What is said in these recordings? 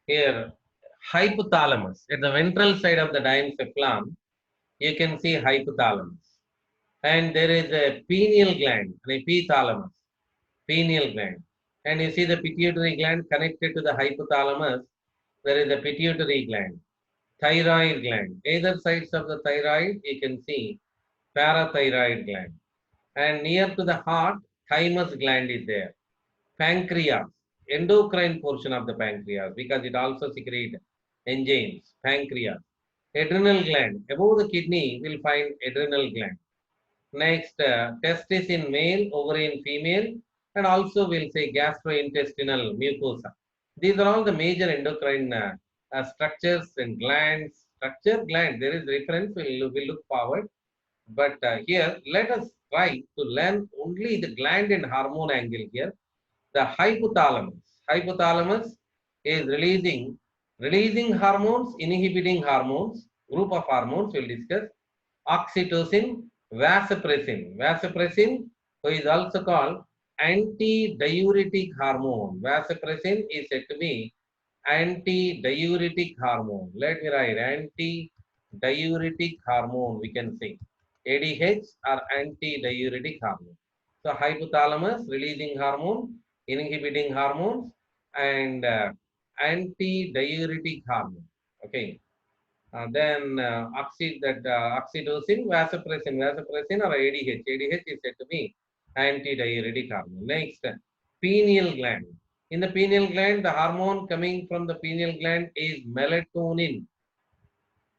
Here, hypothalamus. At the ventral side of the diencephalon, you can see hypothalamus. And there is a pineal gland, an epithalamus, pineal gland. And you see the pituitary gland connected to the hypothalamus. There is a pituitary gland, thyroid gland. Either sides of the thyroid, you can see parathyroid gland. And near to the heart, thymus gland is there. Pancreas, endocrine portion of the pancreas, because it also secretes enzymes. Pancreas. Adrenal gland, above the kidney, we'll find adrenal gland. Next, testis in male, ovary in female, and also we'll say gastrointestinal mucosa. These are all the major endocrine structures and glands. Structure, gland, there is reference, we'll look forward. But here, let us try to learn only the gland and hormone angle here. The hypothalamus. Hypothalamus is releasing hormones, inhibiting hormones, group of hormones we'll discuss. Oxytocin, vasopressin. Vasopressin, who is also called anti-diuretic hormone. Vasopressin is said to be anti-diuretic hormone. Let me write anti-diuretic hormone, we can say. ADH or anti-diuretic hormone. So hypothalamus releasing hormone, inhibiting hormones, and anti-diuretic hormone. Okay. Then oxytocin, vasopressin or ADH. ADH is said to be anti-diuretic hormone. Next, pineal gland. In the pineal gland, the hormone coming from the pineal gland is melatonin.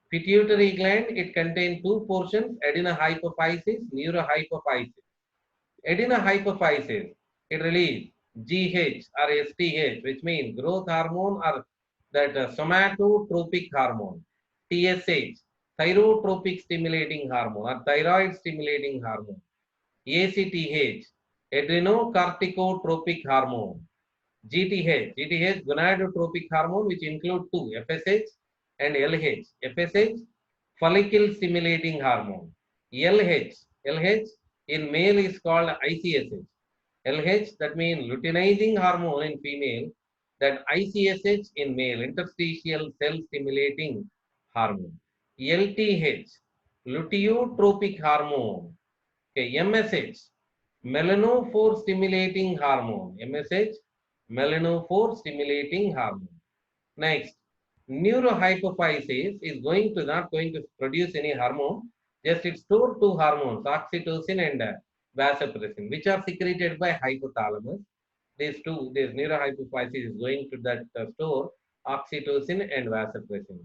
Pituitary gland, it contains two portions, adenohypophysis, neurohypophysis. Adenohypophysis, it releases GH or STH, which means growth hormone or that somatotropic hormone. TSH, thyrotropic stimulating hormone or thyroid stimulating hormone. ACTH, adrenocorticotropic hormone. GTH, gonadotropic hormone, which include two, FSH and LH. FSH, follicle stimulating hormone. LH in male is called ICSH. LH, that means luteinizing hormone in female, that ICSH in male, interstitial cell stimulating hormone. LTH, luteotropic hormone. Okay, MSH, melanophore stimulating hormone. MSH, melanophore stimulating hormone. Next, neurohypophysis is not going to produce any hormone, just it stores two hormones, oxytocin and vasopressin, which are secreted by hypothalamus. This neurohypophysis is going to that store oxytocin and vasopressin.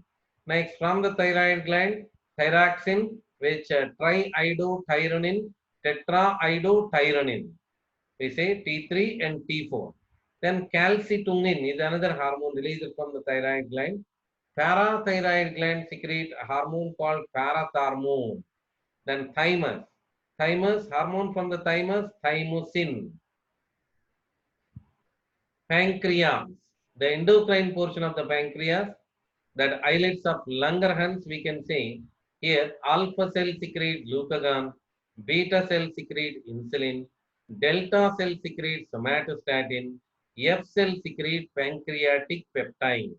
Next, from the thyroid gland, thyroxine, which triiodothyronine, tetraiodothyronine. We say T3 and T4. Then calcitonin is another hormone released from the thyroid gland. Parathyroid gland secrete a hormone called parathormone. Then thymus. Thymus, hormone from the thymus, thymosin. Pancreas, the endocrine portion of the pancreas, that islets of Langerhans, we can say here, alpha cell secrete glucagon, beta cell secrete insulin, delta cell secrete somatostatin, F cell secrete pancreatic peptide.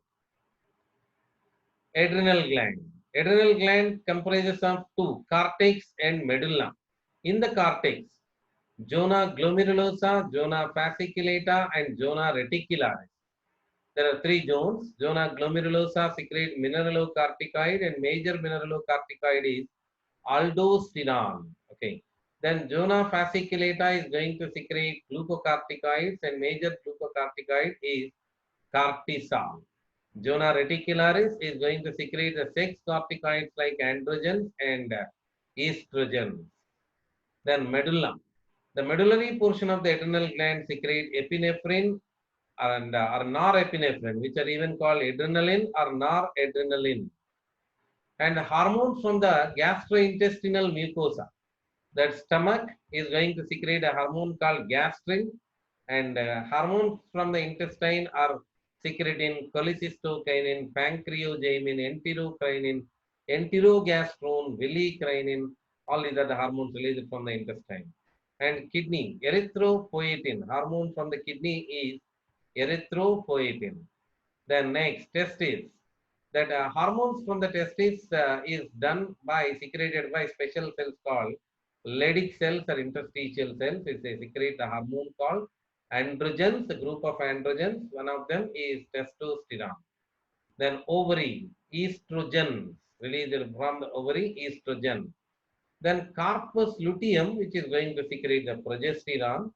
Adrenal gland. Adrenal gland comprises of two, cortex and medulla. In the cortex, zona glomerulosa, zona fasciculata, and zona reticularis. There are three zones. Zona glomerulosa secrete mineralocorticoid, and major mineralocorticoid is aldosterone. Okay. Then zona fasciculata is going to secrete glucocorticoids, and major glucocorticoid is cortisol. Zona reticularis is going to secrete the sex corticoids like androgens and estrogens. Then medulla. The medullary portion of the adrenal gland secrete epinephrine and or norepinephrine, which are even called adrenaline or noradrenaline. And hormones from the gastrointestinal mucosa. That stomach is going to secrete a hormone called gastrin, and hormones from the intestine are secretin, cholecystokinin, pancreogymin, enterocrinin, enterogastrone, villicrinin. All these are the hormones released from the intestine. And kidney, erythropoietin, hormone from the kidney is erythropoietin. Then next, testes. That hormones from the testes is done by secreted by special cells called Leydig cells or interstitial cells. They secrete a hormone called androgens, a group of androgens. One of them is testosterone. Then ovary, estrogen, released from the ovary, estrogen. Then corpus luteum, which is going to secrete the progesterone,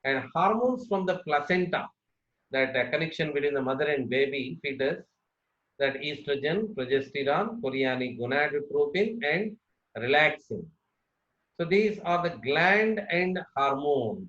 and hormones from the placenta, that connection between the mother and baby fetus, that estrogen, progesterone, chorionic gonadotropin, and relaxin. So these are the gland and hormone,